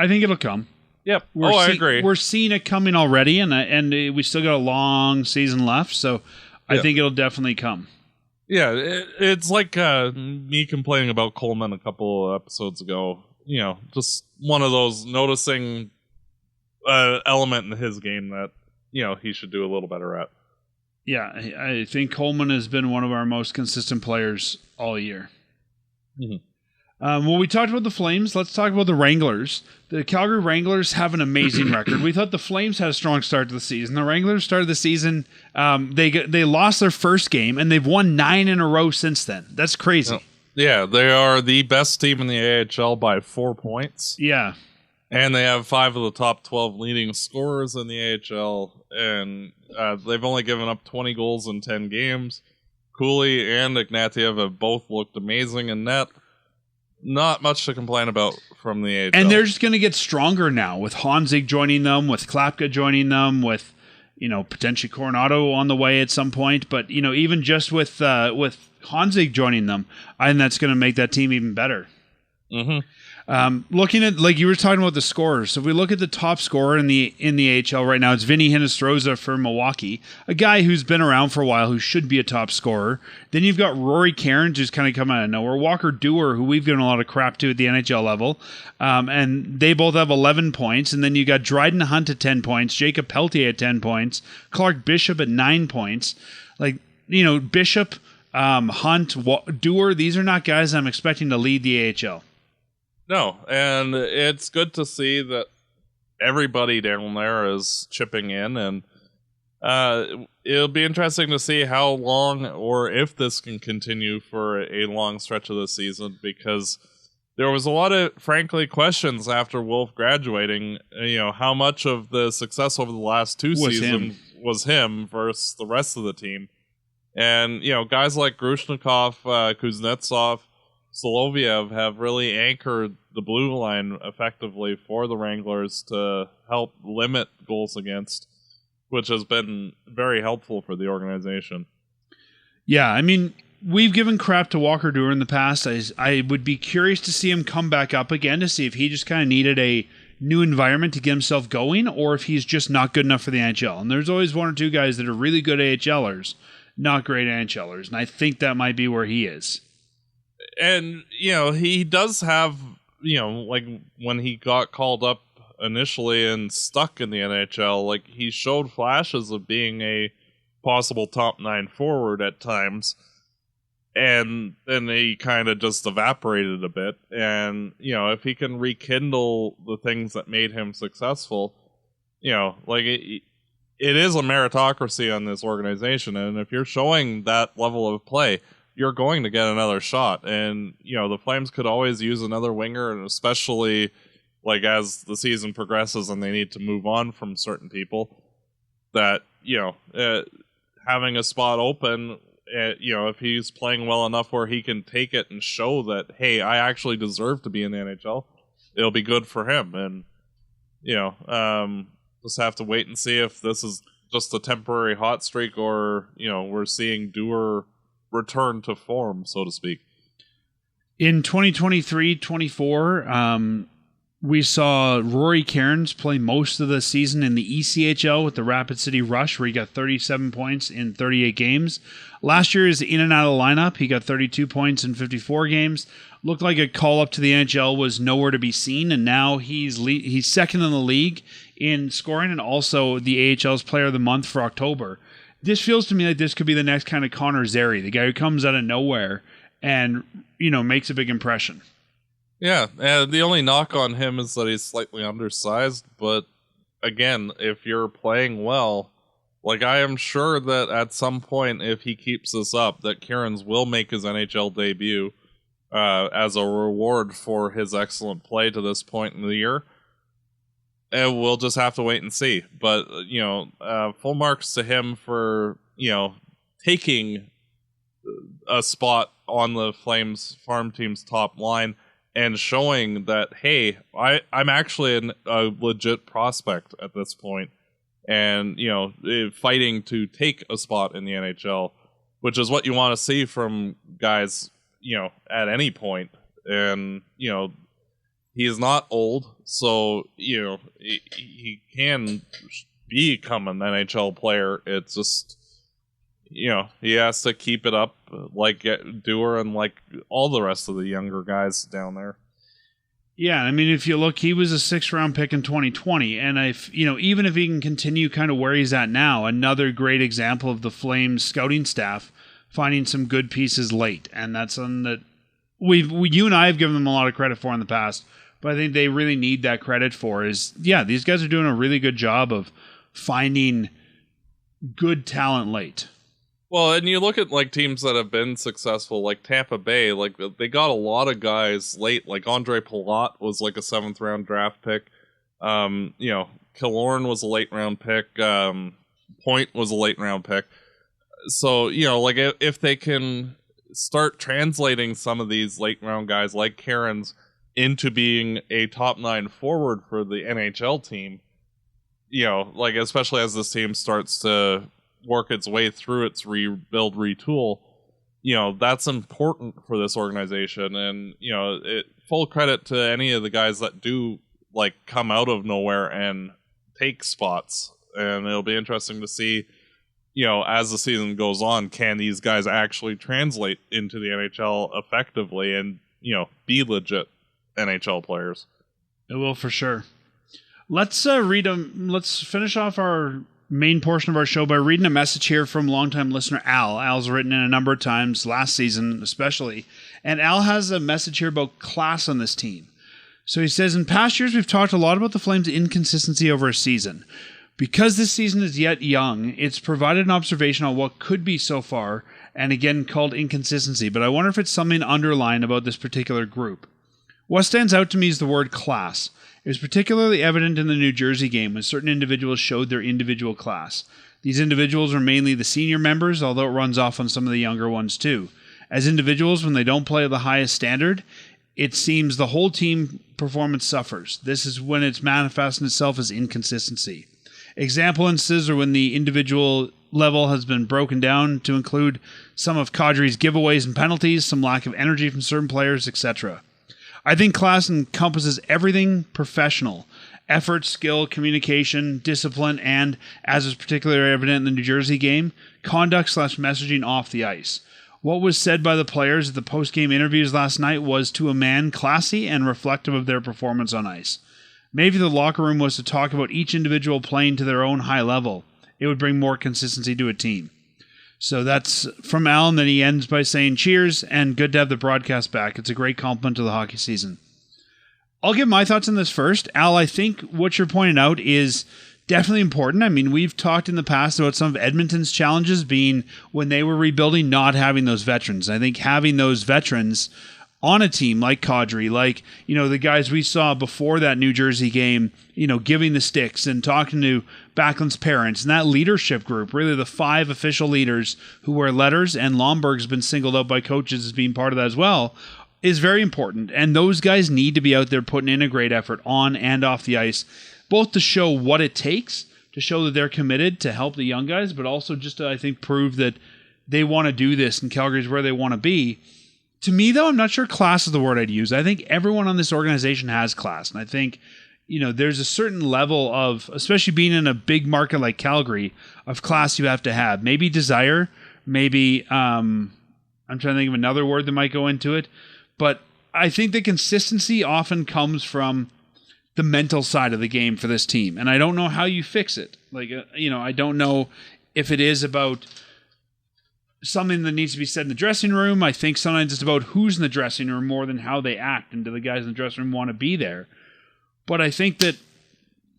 I think it'll come. Yep. I agree. We're seeing it coming already, and we still got a long season left, so I think it'll definitely come. Yeah, it's like me complaining about Coleman a couple episodes ago. Just one of those noticing element in his game that he should do a little better at. Yeah, I think Coleman has been one of our most consistent players all year. Mm-hmm. Well, we talked about the Flames. Let's talk about the Wranglers. The Calgary Wranglers have an amazing record. We thought the Flames had a strong start to the season. The Wranglers started the season. They lost their first game, and they've won 9 in a row since then. That's crazy. Yeah, they are the best team in the AHL by 4 points. Yeah. And they have 5 of the top 12 leading scorers in the AHL, and they've only given up 20 goals in 10 games. Cooley and Ignatiev have both looked amazing in net. Not much to complain about from the AHL. And they're just going to get stronger now with Honzig joining them, with Klapka joining them, with potentially Coronado on the way at some point. But even just with Honzig joining them, I think that's going to make that team even better. Mm-hmm. Looking at, like you were talking about the scorers, so if we look at the top scorer in the AHL right now, it's Vinny Hinostroza for Milwaukee, a guy who's been around for a while, who should be a top scorer. Then you've got Rory Cairns, who's kind of come out of nowhere, Walker Dewar, who we've given a lot of crap to at the NHL level, and they both have 11 points. And then you got Dryden Hunt at 10 points, Jacob Peltier at 10 points, Clark Bishop at 9 points. Bishop, Hunt, Dewar, these are not guys I'm expecting to lead the AHL. No, and it's good to see that everybody down there is chipping in, and it'll be interesting to see how long or if this can continue for a long stretch of the season, because there was a lot of, frankly, questions after Wolf graduating, how much of the success over the last 2 seasons was him versus the rest of the team. And, guys like Grushnikov, Kuznetsov, Soloviev have really anchored the blue line effectively for the Wranglers to help limit goals against, which has been very helpful for the organization. Yeah, I mean, we've given crap to Walker Dewar in the past. I would be curious to see him come back up again, to see if he just kind of needed a new environment to get himself going, or if he's just not good enough for the NHL. And there's always 1 or 2 guys that are really good AHLers, not great NHLers, and I think that might be where he is. And, he does have, like when he got called up initially and stuck in the NHL, he showed flashes of being a possible top 9 forward at times. And then he kind of just evaporated a bit. And, if he can rekindle the things that made him successful, it is a meritocracy on this organization. And if you're showing that level of play, you're going to get another shot. And, the Flames could always use another winger, and especially as the season progresses and they need to move on from certain people, that, having a spot open, if he's playing well enough where he can take it and show that, hey, I actually deserve to be in the NHL, it'll be good for him. And, just have to wait and see if this is just a temporary hot streak, or, we're seeing Dewar return to form, so to speak. In 2023-24, we saw Rory Cairns play most of the season in the ECHL with the Rapid City Rush, where he got 37 points in 38 games. Last year, is in and out of the lineup. He got 32 points in 54 games. Looked like a call up to the NHL was nowhere to be seen, and now he's second in the league in scoring, and also the AHL's Player of the Month for October. This feels to me like this could be the next kind of Connor Zary, the guy who comes out of nowhere and, makes a big impression. Yeah, and the only knock on him is that he's slightly undersized, but again, if you're playing well, I am sure that at some point, if he keeps this up, that Cairns will make his NHL debut as a reward for his excellent play to this point in the year. And we'll just have to wait and see. But, full marks to him for, taking a spot on the Flames farm team's top line and showing that, hey, I'm actually a legit prospect at this point. And, fighting to take a spot in the NHL, which is what you want to see from guys, at any point. And, he's not old, so he can become an NHL player. It's just he has to keep it up, like Dewar and like all the rest of the younger guys down there. Yeah, I mean, if you look, he was a 6th-round pick in 2020, and even if he can continue kind of where he's at now, another great example of the Flames scouting staff finding some good pieces late, and that's something that you and I have given them a lot of credit for in the past, but I think they really need that credit for these guys are doing a really good job of finding good talent late. Well, and you look at like teams that have been successful, like Tampa Bay, like they got a lot of guys late. Like Andre Palat was like a 7th-round draft pick. Killorn was a late-round pick. Point was a late-round pick. So like if they can start translating some of these late-round guys like Cairns into being a top 9 forward for the NHL team, like especially as this team starts to work its way through its rebuild, retool, that's important for this organization. And full credit to any of the guys that do like come out of nowhere and take spots. And it'll be interesting to see as the season goes on, can these guys actually translate into the NHL effectively and be legit NHL players. It will for sure. Let's read them. Let's finish off our main portion of our show by reading a message here from longtime listener Al. Al's written in a number of times, last season especially, and Al has a message here about class on this team. So he says, in past years, we've talked a lot about the Flames' inconsistency over a season. Because this season is yet young, it's provided an observation on what could be so far, and again called inconsistency, but I wonder if it's something underlying about this particular group. What stands out to me is the word class. It was particularly evident in the New Jersey game when certain individuals showed their individual class. These individuals are mainly the senior members, although it runs off on some of the younger ones too. As individuals, when they don't play at the highest standard, it seems the whole team performance suffers. This is when it's manifesting itself as inconsistency. Example instances are when the individual level has been broken down to include some of Kadri's giveaways and penalties, some lack of energy from certain players, etc. I think class encompasses everything professional: effort, skill, communication, discipline, and, as is particularly evident in the New Jersey game, conduct/messaging off the ice. What was said by the players at the post-game interviews last night was, to a man, classy and reflective of their performance on ice. Maybe the locker room was to talk about each individual playing to their own high level. It would bring more consistency to a team. So that's from Al, and then he ends by saying, cheers, and good to have the broadcast back. It's a great compliment to the hockey season. I'll give my thoughts on this first. Al, I think what you're pointing out is definitely important. I mean, we've talked in the past about some of Edmonton's challenges being when they were rebuilding, not having those veterans. I think having those veterans on a team like Kadri, like, the guys we saw before that New Jersey game, giving the sticks and talking to Backlund's parents, and that leadership group, really the 5 official leaders who wear letters, and Lomberg's been singled out by coaches as being part of that as well, is very important. And those guys need to be out there putting in a great effort on and off the ice, both to show what it takes, to show that they're committed to help the young guys, but also just to, I think, prove that they want to do this and Calgary's where they want to be. To me, though, I'm not sure class is the word I'd use. I think everyone on this organization has class. And I think, there's a certain level of, especially being in a big market like Calgary, of class you have to have. Maybe desire, maybe, I'm trying to think of another word that might go into it. But I think the consistency often comes from the mental side of the game for this team. And I don't know how you fix it. I don't know if it is about something that needs to be said in the dressing room. I think sometimes it's about who's in the dressing room more than how they act, and do the guys in the dressing room want to be there. But I think that,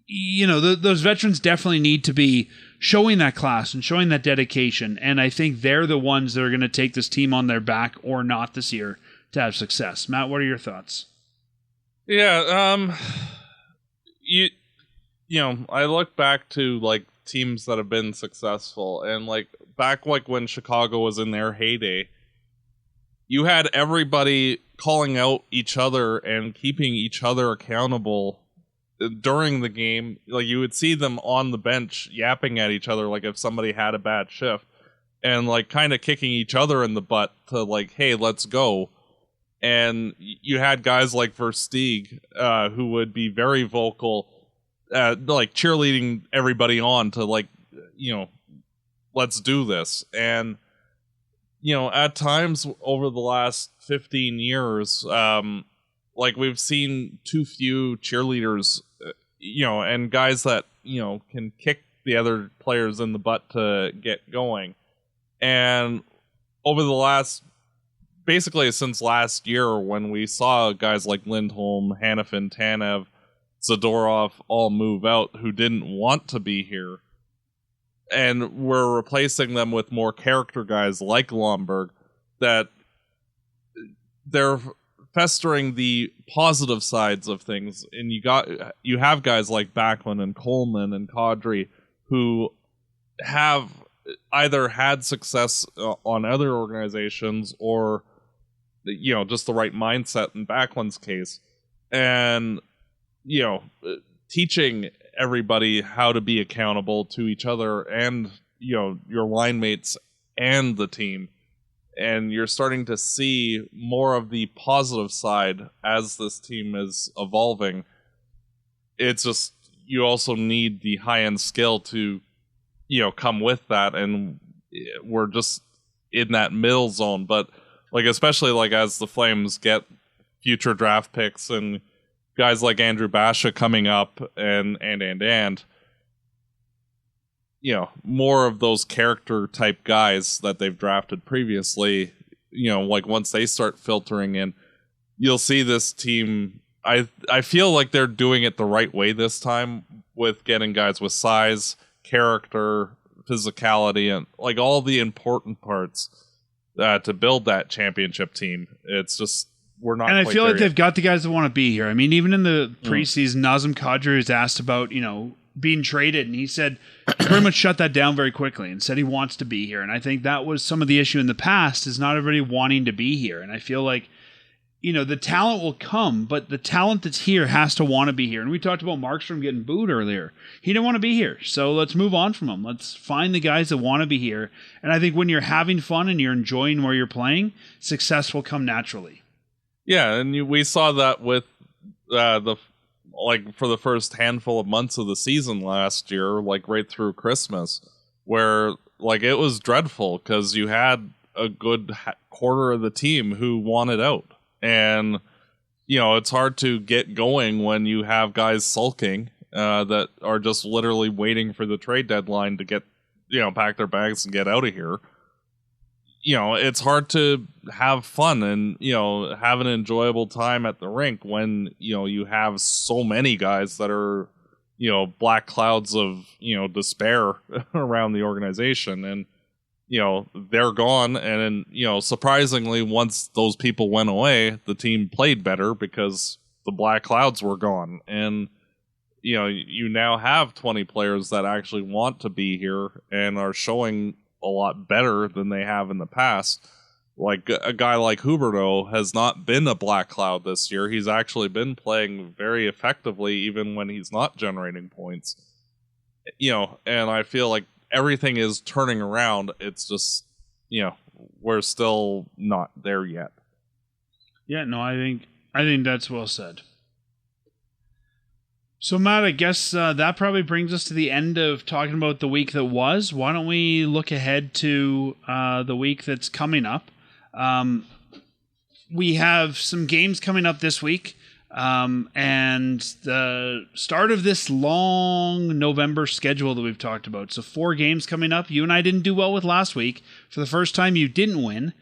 those veterans definitely need to be showing that class and showing that dedication, and I think they're the ones that are going to take this team on their back or not this year to have success. Matt, what are your thoughts? Yeah, I look back to like teams that have been successful, and like back like when Chicago was in their heyday, you had everybody calling out each other and keeping each other accountable during the game. Like you would see them on the bench yapping at each other, like if somebody had a bad shift, and like kind of kicking each other in the butt to like, hey, let's go. And you had guys like Versteeg, who would be very vocal, like cheerleading everybody on to like, let's do this. And, at times over the last 15 years, like we've seen too few cheerleaders, and guys that, can kick the other players in the butt to get going. And over the last, basically since last year, when we saw guys like Lindholm, Hanifin, Tanev, Zadorov all move out who didn't want to be here, and we're replacing them with more character guys like Lomberg, that they're festering the positive sides of things. And you have guys like Backlund and Coleman and Kadri who have either had success on other organizations or just the right mindset in Backlund's case, and teaching everybody how to be accountable to each other and your line mates and the team. And you're starting to see more of the positive side as this team is evolving. It's just, you also need the high-end skill to come with that, and we're just in that middle zone. But like, especially like as the Flames get future draft picks and guys like Andrew Basha coming up and more of those character type guys that they've drafted previously, like once they start filtering in, you'll see this team. I feel like they're doing it the right way this time, with getting guys with size, character, physicality, and like all the important parts to build that championship team. It's just, we're not. And I feel like they've yet. got the guys that want to be here. I mean, even in the preseason, Nazem Kadri was asked about, being traded, and he said pretty much shut that down very quickly and said he wants to be here. And I think that was some of the issue in the past, is not everybody wanting to be here. And I feel like, the talent will come, but the talent that's here has to want to be here. And we talked about Markstrom getting booed earlier. He didn't want to be here. So let's move on from him. Let's find the guys that want to be here. And I think when you're having fun and you're enjoying where you're playing, success will come naturally. Yeah, and we saw that with for the first handful of months of the season last year, like right through Christmas, where like it was dreadful because you had a good quarter of the team who wanted out. And, it's hard to get going when you have guys sulking that are just literally waiting for the trade deadline to get, pack their bags and get out of here. It's hard to have fun and, have an enjoyable time at the rink when, you have so many guys that are, black clouds of, despair around the organization. And, they're gone. And then, surprisingly, once those people went away, the team played better because the black clouds were gone. And, you now have 20 players that actually want to be here and are showing a lot better than they have in the past. Like a guy like Huberdeau has not been a black cloud this year. He's actually been playing very effectively even when he's not generating points. And I feel like everything is turning around. It's just, we're still not there yet. Yeah, no, I think that's well said. So, Matt, I guess that probably brings us to the end of talking about the week that was. Why don't we look ahead to the week that's coming up? We have some games coming up this week, and the start of this long November schedule that we've talked about. So 4 games coming up. You and I didn't do well with last week. For the first time, you didn't win.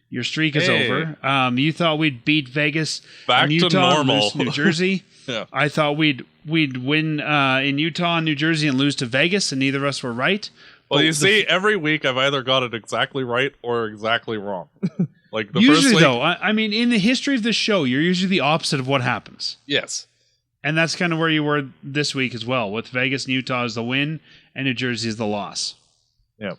Your streak is over. You thought we'd beat Vegas back and Utah, to normal. And lose New Jersey. Yeah. I thought we'd win in Utah and New Jersey and lose to Vegas, and neither of us were right. Well, you see, every week I've either got it exactly right or exactly wrong. Like the usually, first week, though, I mean, in the history of the show, you're usually the opposite of what happens. Yes. And that's kind of where you were this week as well, with Vegas and Utah as the win and New Jersey as the loss. Yeah.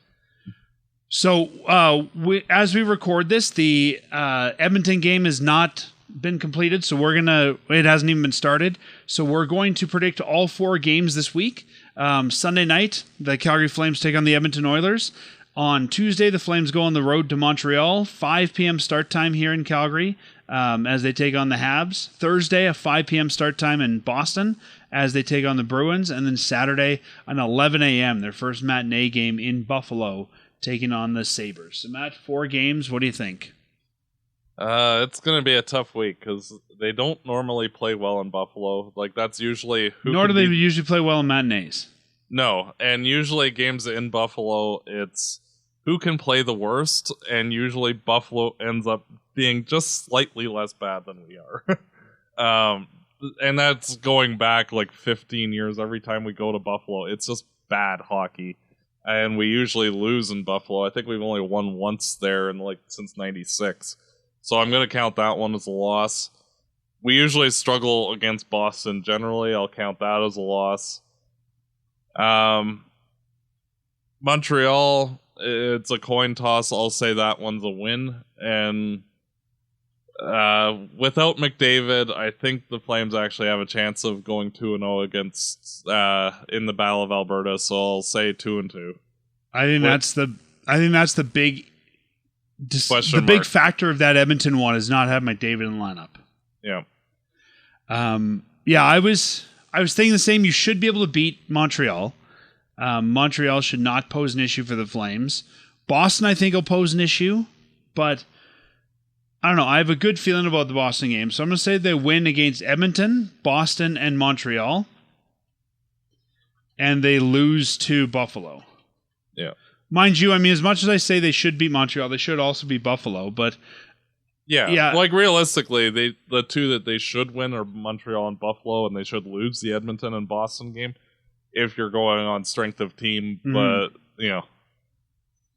So, as we record this, the Edmonton game has not been completed, so it hasn't even been started. So we're going to predict all 4 games this week. Sunday night, the Calgary Flames take on the Edmonton Oilers. On Tuesday, the Flames go on the road to Montreal. 5 p.m. start time here in Calgary as they take on the Habs. Thursday, a 5 p.m. start time in Boston as they take on the Bruins. And then Saturday, an 11 a.m., their first matinee game in Buffalo, taking on the Sabres. So, Matt, 4 games. What do you think? It's going to be a tough week because they don't normally play well in Buffalo. Like, that's usually... Nor do they usually play well in matinees. No, and usually games in Buffalo, it's who can play the worst, and usually Buffalo ends up being just slightly less bad than we are. And that's going back like 15 years. Every time we go to Buffalo, it's just bad hockey. And we usually lose in Buffalo. I think we've only won once there since 96. So I'm going to count that one as a loss. We usually struggle against Boston generally. I'll count that as a loss. Montreal, it's a coin toss. I'll say that one's a win. And without McDavid, I think the Flames actually have a chance of going 2-0 against in the Battle of Alberta. So I'll say 2-2. I think that's the big big factor of that Edmonton one is not having McDavid in the lineup. Yeah. I was thinking the same. You should be able to beat Montreal. Montreal should not pose an issue for the Flames. Boston, I think, will pose an issue, but I don't know. I have a good feeling about the Boston game, so I'm going to say they win against Edmonton, Boston, and Montreal, and they lose to Buffalo. Yeah. Mind you, I mean, as much as I say they should beat Montreal, they should also beat Buffalo, but... Yeah, like realistically, the two that they should win are Montreal and Buffalo, and they should lose the Edmonton and Boston game if you're going on strength of team. But,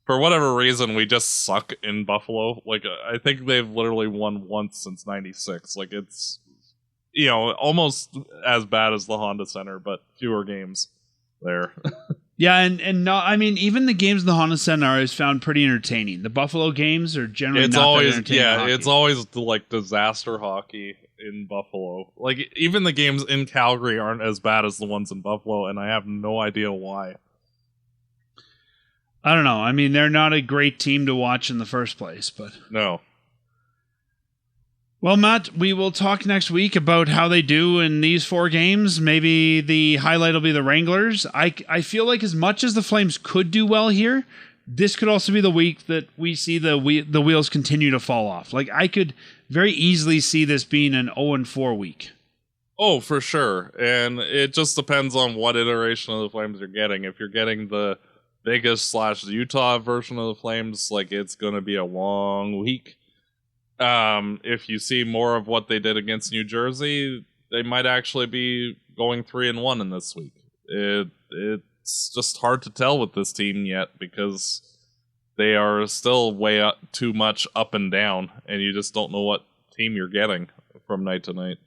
for whatever reason, we just suck in Buffalo. Like, I think they've literally won once since 96. Like, it's, almost as bad as the Honda Center, but fewer games there. Yeah, and no, I mean, even the games in the Honda Center I always found pretty entertaining. The Buffalo games are generally not that entertaining. Yeah, it's always like disaster hockey in Buffalo. Like, even the games in Calgary aren't as bad as the ones in Buffalo, and I have no idea why. I don't know. I mean, they're not a great team to watch in the first place, but... No. Well, Matt, we will talk next week about how they do in these 4 games. Maybe the highlight will be the Wranglers. I feel like as much as the Flames could do well here, this could also be the week that we see the wheels continue to fall off. Like, I could very easily see this being an 0-4 week. Oh, for sure. And it just depends on what iteration of the Flames you're getting. If you're getting the Vegas/Utah version of the Flames, like, it's going to be a long week. If you see more of what they did against New Jersey, they might actually be going 3-1 in this week. It's just hard to tell with this team yet because they are still way up, too much up and down, and you just don't know what team you're getting from night to night.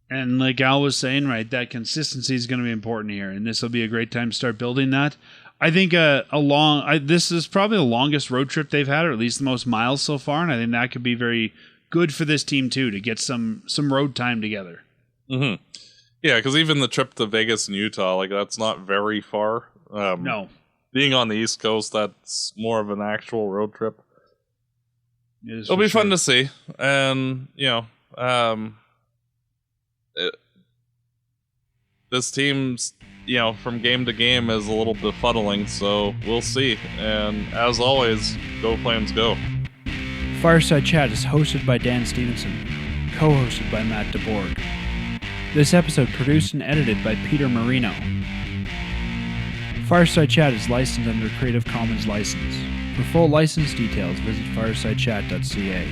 And like Al was saying, right, that consistency is going to be important here, and this will be a great time to start building that. I think this is probably the longest road trip they've had, or at least the most miles so far, and I think that could be very good for this team too, to get some road time together. Mm-hmm. Yeah, because even the trip to Vegas and Utah, like, that's not very far. No. Being on the East Coast, that's more of an actual road trip. It'll be fun to see, and this team's, from game to game is a little befuddling, so we'll see. And as always, go Flames, go. Fireside Chat is hosted by Dan Stevenson, co-hosted by Matt DeBorg. This episode produced and edited by Peter Marino. Fireside Chat is licensed under Creative Commons license. For full license details, visit firesidechat.ca.